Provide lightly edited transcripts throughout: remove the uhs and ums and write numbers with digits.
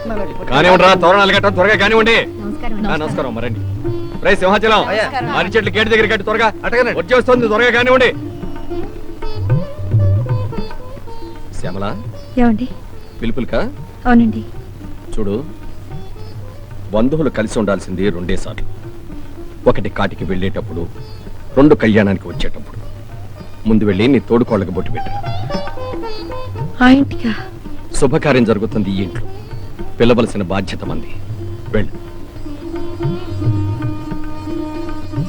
కానివ్వండి రా, తోరణాలు కట్ట త్వరగా కానివ్వండి. నమస్కారం మరండి. రే సింహాచలం, అరి చెట్లు గేటు దగ్గర కట్టి త్వరగా వచ్చి వస్తుంది, త్వరగా కానివ్వండి. శ్యామల ఏమండి పిలుపులకా? అవునండి. చూడు, బంధువులు కలిసి ఉండాల్సింది రెండే సార్లు. ఒకటి కాటికి వెళ్ళేటప్పుడు, రెండు కళ్యాణానికి వచ్చేటప్పుడు. ముందు వెళ్ళి నీ తోడుకోళ్ళకి బొట్టు పెట్టు. ఆ ఇంటికా? శుభకార్యం జరుగుతుంది ఈ ఇంట్లో, పిలవలసిన బాధ్యత మంది. వెళ్ళు.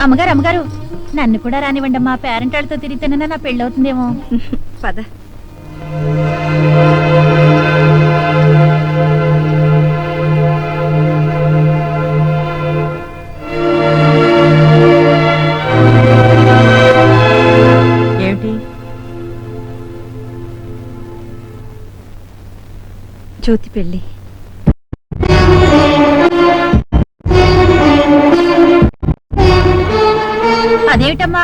అమ్మగారు అమ్మగారు, నన్ను కూడా రానివ్వండి. మా పేరెంట్ వాళ్ళతో తిరిగితేనే నా పెళ్ళవుతుందేమో. పద. ఏమిటి? జ్యోతి పెళ్ళి. అదేమిటమ్మా,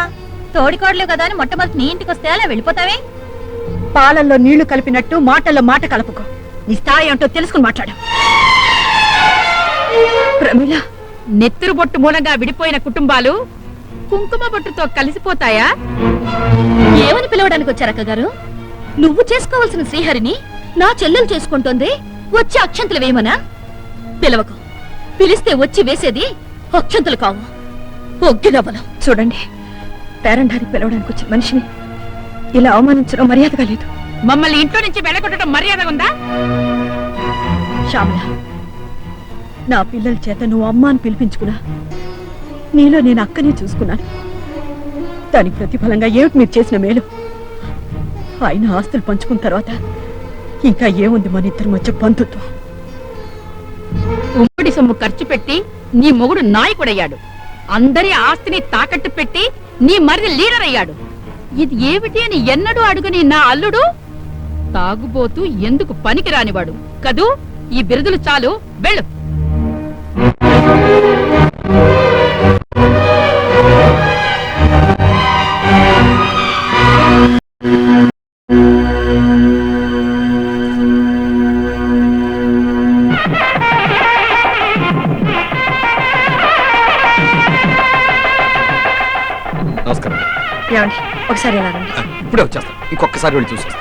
తోడికోడలు కదా అని మొట్టమొదటి నీ ఇంటికి వస్తే అలా వెళ్ళిపోతావే? పాలల్లో నీళ్లు కలిపినట్టు మాటల్లో మాట కలుపుకో. నీ స్థాయి ఏంటో తెలుసుకుని మాట్లాడు. ప్రమిళ, నెత్తురు బొట్టు మూలంగా విడిపోయిన కుటుంబాలు కుంకుమ బొట్టుతో కలిసిపోతాయా? ఏమని పిలవడానికి వచ్చారక్క గారు? నువ్వు చేసుకోవాల్సిన శ్రీహరిని నా చెల్లెలు చేసుకుంటోంది, వచ్చి అక్షంతలు వేయమనా? పిలవకు. పిలిస్తే వచ్చి వేసేది అక్షంతలు కావు, ఒగ్గిరవ్వలం. చూడండి, పేరంటారి పిలవడానికి వచ్చిన మనిషిని ఇలా అవమానించడం మర్యాదగా లేదు. మమ్మల్ని ఇంట్లో నుంచి వెళ్ళగొట్టడం మర్యాద ఉందా? శ్యామల, నా పిల్లల చేత నువ్వు అమ్మ అని పిలిపించుకున్నా, నీలో నేను అక్కనే చూసుకున్నాను. దానికి ప్రతిఫలంగా ఏమిటి మీరు చేసిన మేలు? ఆయన ఆస్తులు పంచుకున్న తర్వాత ఇంకా ఏముంది మన ఇద్దరి మధ్య బంధుత్వం? ఉమ్మడి సొమ్ము ఖర్చు పెట్టి నీ మొగుడు నాయకుడయ్యాడు, అందరి ఆస్తిని తాకట్టు పెట్టి నీ మరిది లీడర్ అయ్యాడు. ఇది ఏమిటి అని ఎన్నడూ అడుగుని నా అల్లుడు తాగుబోతూ ఎందుకు పనికి రానివాడు కదూ? ఈ బిరుదులు చాలు, వెళ్ళు. నమస్కారం. ఒకసారి ఎలా రండి. ఇప్పుడే వచ్చేస్తాను, ఇంకొకసారి వెళ్ళి చూసేస్తాను.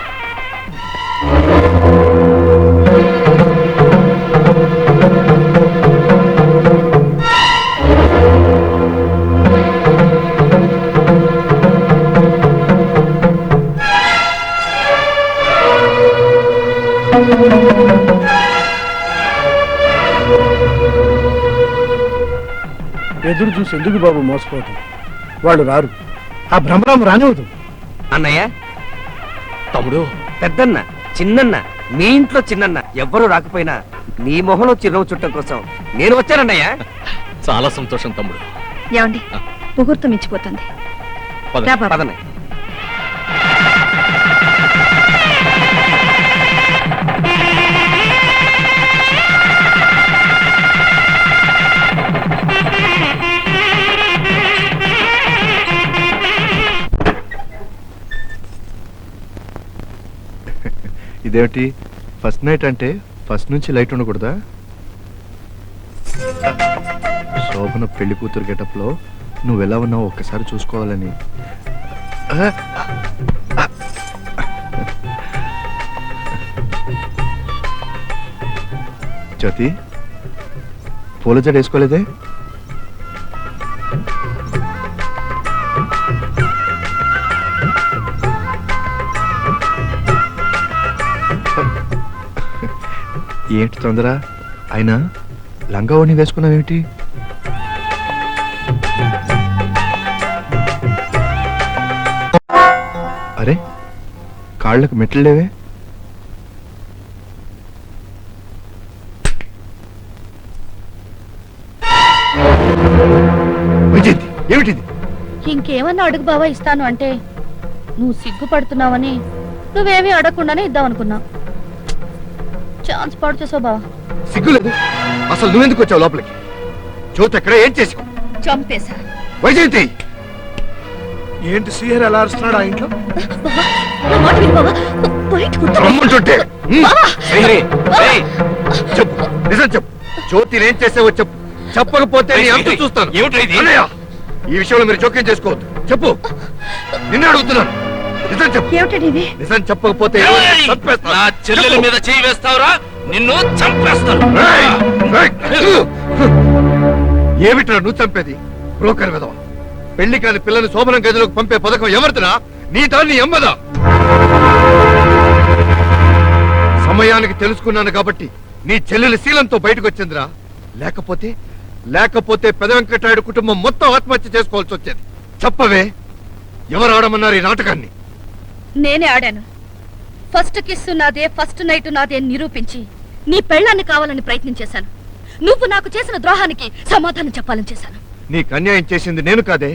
ఎదురు చూసి ఎందుకు బాబు మోసపోవటం? వాళ్ళు రారు, ఆ భ్రమరామ రానివ్వదు. అన్నయ్య, తమ్ముడు, పెద్దన్న, చిన్నన్న, మీ ఇంట్లో చిన్నన్న ఎవ్వరూ రాకపోయినా నీ మొహంలో చిరునవ్వు చుట్టం కోసం నేను వచ్చానన్నయ్య. చాలా సంతోషం తమ్ముడు. ఏమండి, ముహూర్తం ఇచ్చిపోతుంది. పదన్నయ్య. ఇదేమిటి, ఫస్ట్ నైట్ అంటే ఫస్ట్ నుంచి లైట్ ఉండకూడదా? శోభన పెళ్లి కూతురు గెటప్లో నువ్వెలా ఉన్నావు ఒక్కసారి చూసుకోవాలని. జ్యోతి, పూల జడ వేసుకోలేదే? ఏంటి తొందర? అయినా లంగా ఓణి వేసుకున్నావేమిటి? అరే, కాళ్ళకు మెట్లు లేవే? ఏమిటిది? ఇంకేమన్నా అడుగు బావా, ఇస్తాను అంటే నువ్వు సిగ్గుపడుతున్నావని నువ్వేమీ అడగకుండానే ఇద్దామనుకున్నా. ఛాన్స్ పాడు చేసావు బావా. సిగ్గులేదు అసలు? నువ్వెందుకు వచ్చావు లోపలికి? జ్యోతి ఎక్కడ? ఏం చేసుకో? చంపేశా. వైజయంతి, ఏంటి శ్రీహరి అలా అరుస్తున్నాడు ఆ ఇంట్లో? చెప్పు, నిజం చెప్పు. జ్యోతిని ఏం చేసావో చెప్పు. చెప్పకపోతే నీ అంతు చూస్తాను. అన్నయ్య, ఈ విషయంలో మీరు జోక్యం చేసుకోవద్దు. చెప్పు, నిన్నే అడుగుతున్నాను. నిజం చెప్పు. ఏమిటండి నిజం చెప్పకపోతే చంపేస్తాను. నా చెల్లెల మీద చేయి వేస్తావురా, నిన్ను చంపేస్తాను. ఏమిట్రా నువ్వు చంపేది? బ్రోకర్ విధవ. పెళ్లి కాని పిల్లని శోభనం గదిలోకి పంపే పథకం ఎవరిదిరా? నీ దాన్ని అమ్మదా? సమయానికి తెలుసుకున్నాను కాబట్టి నీ చెల్లెలి శీలంతో బయటకు వచ్చిందిరా. లేకపోతే పెద వెంకటరాయుడు కుటుంబం మొత్తం ఆత్మహత్య చేసుకోవాల్సి వచ్చేది. చెప్పవే, ఎవరు ఆడమన్నారు ఈ నాటకాన్ని? నేనే ఆడాను. ఫస్ట్ కిస్ నాదే, ఫస్ట్ నైట్ నాదే అని నిరూపించి నీ పెళ్ళాన్ని కావాలని ప్రయత్నం చేశాను. నువ్వు నాకు చేసిన ద్రోహానికి సమాధానం చెప్పాలని చేశాను. నీకు అన్యాయం చేసింది నేను కాదే.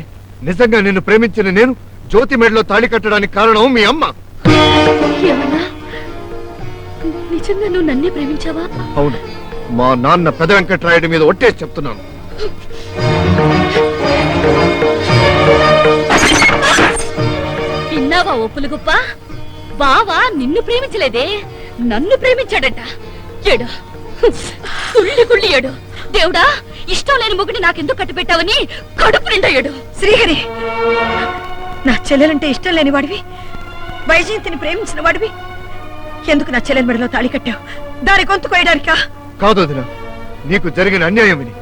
నిజంగా నిన్ను ప్రేమించిన నేను జ్యోతి మెడలో తాళి కట్టడానికి కారణం మీ అమ్మ. ఏమన్నా? నిజంగా నువ్వు నన్నే ప్రేమించావా? అవును, మా నాన్న పెద వెంకటరాయుడి మీద ఒట్టేసి చెప్తున్నాను. విన్నావా ఓ పులుగుప్ప? బావా నిన్ను ప్రేమించలేదే, నన్ను ప్రేమించాడట. ఏడు కుళ్ళి ఏడు. దేవుడా, ఇష్టం లేని మొగుడిని నాకెందుకు కట్టిపెట్టావని కడుపు నిండా ఏడు. శ్రీహరి, నా చెల్లెలంటే ఇష్టం లేని వాడివి, వైజయంతిని ప్రేమించిన వాడివి, ఎందుకు నా చెల్లెల మెడలో తాళి కట్టావు? దాని గొంతు కోయడానికా? కాదు వదినా, నీకు జరిగిన అన్యాయం విని,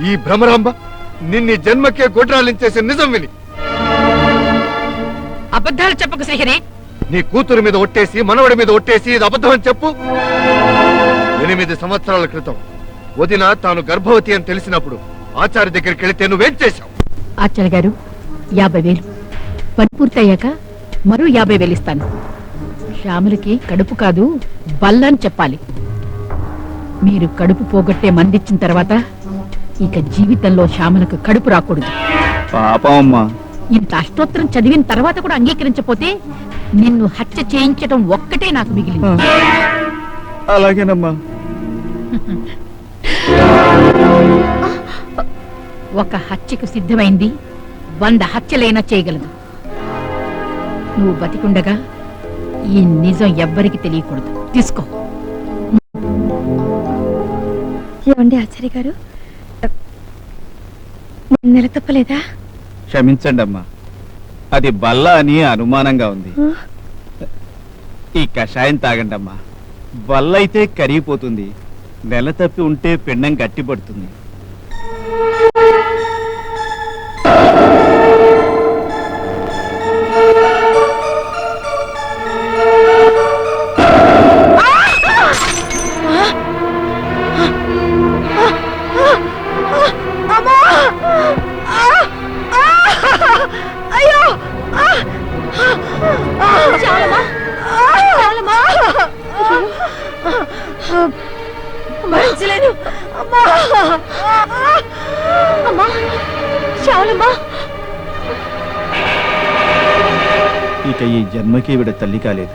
ఈ భ్రమరాంబ నిన్ను జన్మకే గొడ్రాలించేసే నిజం విని. అబద్ధాలు చెప్పకు శ్రీహరి. నీ కూతురు మీద ఒట్టేసి మనవడి మీద ఒట్టేసి ఇది అబద్ధం అని చెప్పు. 8 సంవత్సరాల క్రితం వదిన తాను గర్భవతి అని తెలిసినప్పుడు ఆచార్య దగ్గరికి వెళితే నువ్వేం చేశావు? ఆచార్య గారు, 50,000 పని పూర్తయ్యాక మరో 50,000 ఇస్తాను. శ్యామలకి కడుపు కాదు బల్లని చెప్పాలి. మీరు కడుపు పోగొట్టే మందిచ్చిన తర్వాత ఇక జీవితంలో శ్యామలకు కడుపు రాకూడదు. పాపం అమ్మా. ఇంత అష్టోత్తరం చదివిన తర్వాత కూడా అంగీకరించపోతే నిన్ను హత్య చేయించడం ఒక్కటే నాకు మిగిలింది. అలాగేనమ్మా. ఒక హత్యకు సిద్ధమైంది 100 హత్యలైనా చేయగలదు. నువ్వు బతికుండగా ఈ నిజం ఎవ్వరికి తెలియకూడదు. తీసుకో. ఏమండి ఆచార్య గారు, నెల తప్పలేదా? క్షమించండి అమ్మా, అది బల్ల అని అనుమానంగా ఉంది. ఈ కషాయం తాగండి అమ్మా. బల్ల అయితే కరిగిపోతుంది, నెల తప్పి ఉంటే పిండం గట్టిపడుతుంది. భరించలేను. అమ్మా, అమ్మా శ్యామలమ్మా. ఇక ఈ జన్మకి విడ తల్లి కాలేదు.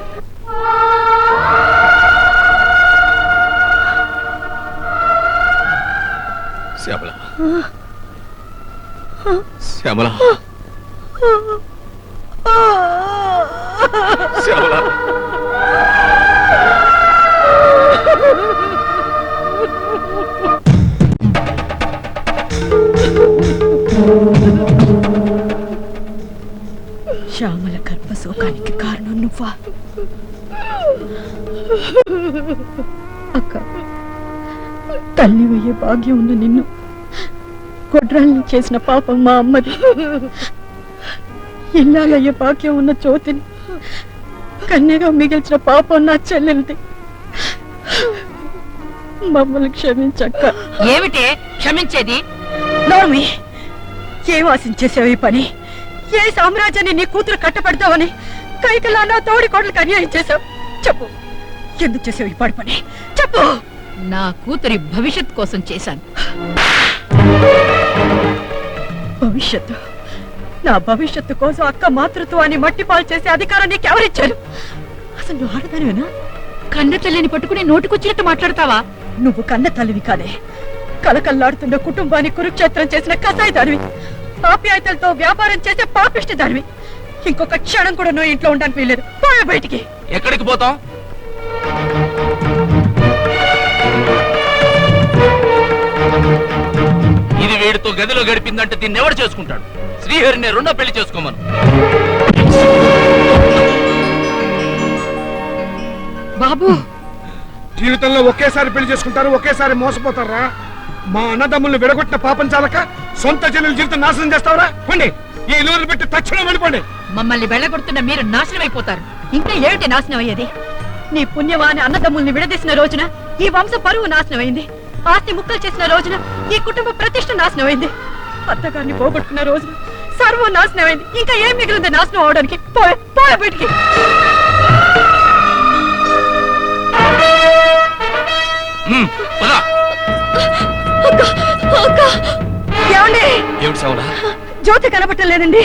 శ్యామల, శ్యామల, శ్యామల. శ్యామల గర్భశోకానికి కారణం నువ్వా? అక్క, తల్లి అయ్యే భాగ్యం ఉన్న నిన్ను గొడ్రాల్ని చేసిన పాపం మా అమ్మది. ఇల్లాలయ్యే భాగ్యం ఉన్న జ్యోతిని కన్యగా మిగిల్చిన పాపం నా చెల్లెలిది. మమ్మల్ని క్షమించక్క. ఏమిటే క్షమించేది? నోమి, ఏం ఆశించేసావు ఈ పని? ఏ సామ్రాజ్యాన్ని నీ కూతురు కట్టపడతావని కైకలా నా తోడి కోడలకు అన్యాయం చేశావు. చెప్పు, ఎందుకు చేసావు ఈ పాడు పని? చెప్పు. నా కూతురి భవిష్యత్ కోసం చేశాను. భవిష్యత్తు? నా భవిష్యత్తు కోసం అక్క మాతృత్వాన్ని మట్టిపాలు చేసే అధికారం నీకెవరిచ్చారు? అసలు నువ్వు ఆడదానివేనా? కన్న తల్లిని పట్టుకుని నోటికొచ్చినట్టు మాట్లాడతావా? నువ్వు కన్న తల్లివి కాదే, కలకల్లాడుతున్న కుటుంబాన్ని కురుక్షేత్రం చేసిన కసాయిదానివి, ఆప్యాయతలతో వ్యాపారం చేసే పాపిష్టి దానివి. ఇంకొక క్షణం కూడా నువ్వు ఇంట్లో ఉండడానికి వీల్లేదు. పోయే బయటికి. ఎక్కడికి పోతాం? గడిపిందంటే దీన్ని ఎవడు చేసుకుంటాడు? శ్రీహరిని రెండో పెళ్లి చేసుకోమను. బాబు జీవితంలో ఒకేసారి పెళ్లి చేసుకుంటారు, ఒకేసారి మోసపోతారా? మా అన్నదమ్ముల్ని విడగొట్టిన పాపం చాలక సొంత జనుల జీవితం నాశనం చేస్తావరా? పండి ఈ ఇల్లు పెట్టి తక్షణం వెళ్ళిపోండి. మమ్మల్ని వెళ్ళగొడుతున్న మీరు నాశనం అయిపోతారు. ఇంకా ఏమిటి నాశనం అయ్యేది? నీ పుణ్యవాని అన్నదమ్ముల్ని విడదీసిన రోజున ఈ వంశ పరువు నాశనం అయింది. ఆస్తి ముక్కలు చేసిన రోజున ఈ కుటుంబ ప్రతిష్ట నాశనం అయింది. అత్తగారిని పోగొట్టుకున్న రోజున సర్వం నాశనం అయింది. ఇంకా ఏం మిగిలింది నాశనం అవడానికి? పోయే పోయే బయటికి. పద. ఏమండి ఏమిటి సౌండ్? జ్యోతి కనబట్టం లేదండి.